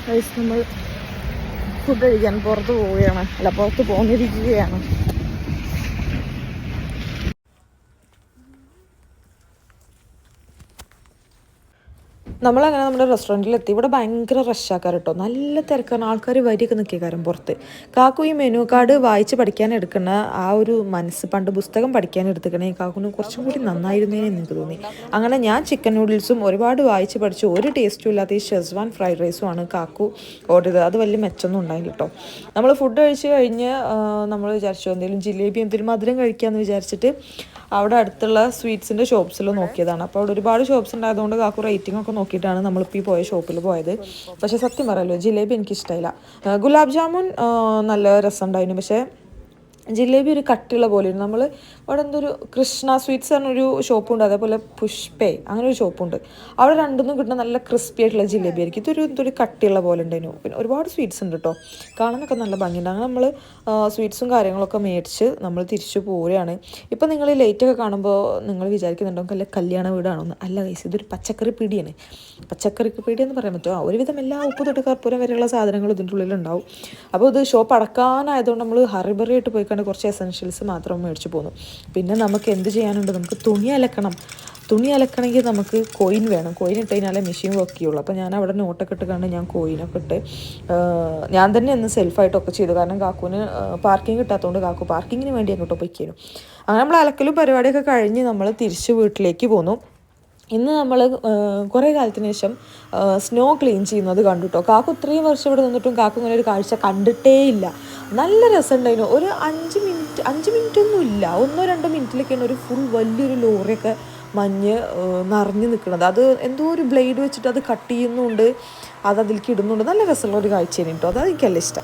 Guys നമ്മൾ food കഴിക്കാൻ പുറത്ത് പോവുകയാണ്, അല്ല പുറത്ത് പോന്നിരിക്കുകയാണ്. നമ്മളങ്ങനെ നമ്മുടെ റെസ്റ്റോറൻറ്റിലെത്തി. ഇവിടെ ഭയങ്കര റഷാക്കാർ കേട്ടോ, നല്ല തിരക്കാണ്. ആൾക്കാർ വരിയൊക്കെ നിൽക്കിയക്കാരും പുറത്ത്. കാക്കു ഈ മെനു കാർഡ് വായിച്ച് പഠിക്കാൻ എടുക്കുന്ന ആ ഒരു മനസ്സ്, പണ്ട് പുസ്തകം പഠിക്കാൻ എടുത്തുക്കണേ കാക്കുന് കുറച്ചും കൂടി നന്നായിരുന്നേനെ എനിക്ക് തോന്നി. അങ്ങനെ ഞാൻ ചിക്കൻ നൂഡിൽസും ഒരുപാട് വായിച്ച് പഠിച്ചു, ഒരു ടേസ്റ്റും ഇല്ലാത്ത ഈ ഷെസ്വാൻ ഫ്രൈഡ് റൈസും ആണ് കാക്കു ഓർഡർ ചെയ്തത്. അത് വലിയ മെച്ചൊന്നും ഉണ്ടായില്ല കേട്ടോ. നമ്മൾ ഫുഡ് കഴിച്ച് കഴിഞ്ഞ് നമ്മൾ വിചാരിച്ചു എന്തെങ്കിലും ജിലേബി എന്തെങ്കിലും മധുരം കഴിക്കാമെന്ന് വിചാരിച്ചിട്ട് അവിടെ അടുത്തുള്ള സ്വീറ്റ്സിൻ്റെ ഷോപ്സിൽ നോക്കിയതാണ്. അപ്പോൾ അവിടെ ഒരുപാട് ഷോപ്സ് ഉണ്ടായതുകൊണ്ട് കാക്കു റേറ്റിംഗ് ഒക്കെ നോക്കിയിട്ടാണ് നമ്മളിപ്പോൾ ഈ പോയ ഷോപ്പിൽ പോയത്. പക്ഷേ സത്യം പറയാമല്ലോ, ജിലേബി എനിക്കിഷ്ടമായില്ല. ഗുലാബ് ജാമുൻ നല്ല രസമുണ്ടായിരുന്നു, പക്ഷേ ജിലേബി ഒരു കട്ടിയുള്ള പോലെയാണ്. നമ്മൾ അവിടെ എന്തൊരു കൃഷ്ണ സ്വീറ്റ്സ് പറഞ്ഞൊരു ഷോപ്പുണ്ട്, അതേപോലെ പുഷ്പേ അങ്ങനെ ഒരു ഷോപ്പുണ്ട്. അവിടെ രണ്ടൊന്നും കിട്ടുന്ന നല്ല ക്രിസ്പി ആയിട്ടുള്ള ജിലേബി ആയിരിക്കും. എന്തൊരു കട്ടിയുള്ള പോലെ ഉണ്ടായിരുന്നു. പിന്നെ ഒരുപാട് സ്വീറ്റ്സ് ഉണ്ട് കേട്ടോ, കാണാനൊക്കെ നല്ല ഭംഗിയുണ്ട്. അങ്ങനെ നമ്മൾ സ്വീറ്റ്സും കാര്യങ്ങളൊക്കെ മേടിച്ച് നമ്മൾ തിരിച്ചു പോരുകയാണ്. ഇപ്പം നിങ്ങൾ ഈ ലൈറ്റൊക്കെ കാണുമ്പോൾ നിങ്ങൾ വിചാരിക്കുന്നുണ്ടോ അല്ല കല്യാണ വീടാണോന്ന്? അല്ല ഗൈസ്, ഇതൊരു പച്ചക്കറി പീടിയാണ്. പച്ചക്കറി പീടിയെന്ന് പറയാൻ പറ്റുമോ? ഒരുവിധം എല്ലാ ഉപ്പ് തൊട്ട് കർപ്പൂരം വരെയുള്ള സാധനങ്ങളും ഇതിൻ്റെ ഉള്ളിലുണ്ടാവും. അപ്പോൾ ഇത് ഷോപ്പ് അടക്കാനായതുകൊണ്ട് നമ്മൾ ഹറിബറിയായിട്ട് പോയി കണ്ട് കുറച്ച് എസെൻഷ്യൽസ് മാത്രം മേടിച്ച് പോന്നു. പിന്നെ നമുക്ക് എന്ത് ചെയ്യാനുണ്ട്? നമുക്ക് തുണി അലക്കണം. തുണി അലക്കണമെങ്കിൽ നമുക്ക് കോയിൻ വേണം. കോയിൻ ഇട്ട് കഴിഞ്ഞാലേ മെഷീൻ വർക്ക് ചെയ്യുള്ളൂ. അപ്പോൾ ഞാൻ അവിടെ നോട്ടൊക്കെ ഇട്ട് കണ്ട് ഞാൻ കോയിനൊക്കെ ഇട്ട് ഞാൻ തന്നെ ഒന്ന് സെൽഫായിട്ടൊക്കെ ചെയ്തു. കാരണം കാക്കുവിന് പാർക്കിംഗ് കിട്ടാത്തതുകൊണ്ട് കാക്കു പാർക്കിങ്ങിന് വേണ്ടി അങ്ങോട്ട് പോയിക്കാനും. അങ്ങനെ നമ്മൾ അലക്കലും പരിപാടിയൊക്കെ കഴിഞ്ഞ് നമ്മൾ തിരിച്ച് വീട്ടിലേക്ക് പോന്നു. ഇന്ന് നമ്മൾ കുറേ കാലത്തിന് ശേഷം സ്നോ ക്ലീൻ ചെയ്യുന്നത് കണ്ടു കേട്ടോ. കാക്കു ഇത്രയും വർഷം ഇവിടെ നിന്നിട്ടും കാക്കു ഇങ്ങനെ ഒരു കാഴ്ച കണ്ടിട്ടേ ഇല്ല. നല്ല രസമുണ്ടായിരുന്നു. ഒരു 5 മിനിറ്റൊന്നും ഇല്ല, 1-2 മിനിറ്റിലൊക്കെയാണ് ഒരു ഫുൾ വലിയൊരു ലോറിയൊക്കെ മഞ്ഞ് നിറഞ്ഞു നിൽക്കുന്നത്. അത് എന്തോ ഒരു ബ്ലേഡ് വെച്ചിട്ട് അത് കട്ട് ചെയ്യുന്നുണ്ട്, അത് അതിലേക്ക് ഇടുന്നുണ്ട്. നല്ല രസമുള്ള ഒരു കാഴ്ചയാണ് കേട്ടോ. അത് എനിക്കെല്ലാം ഇഷ്ടം.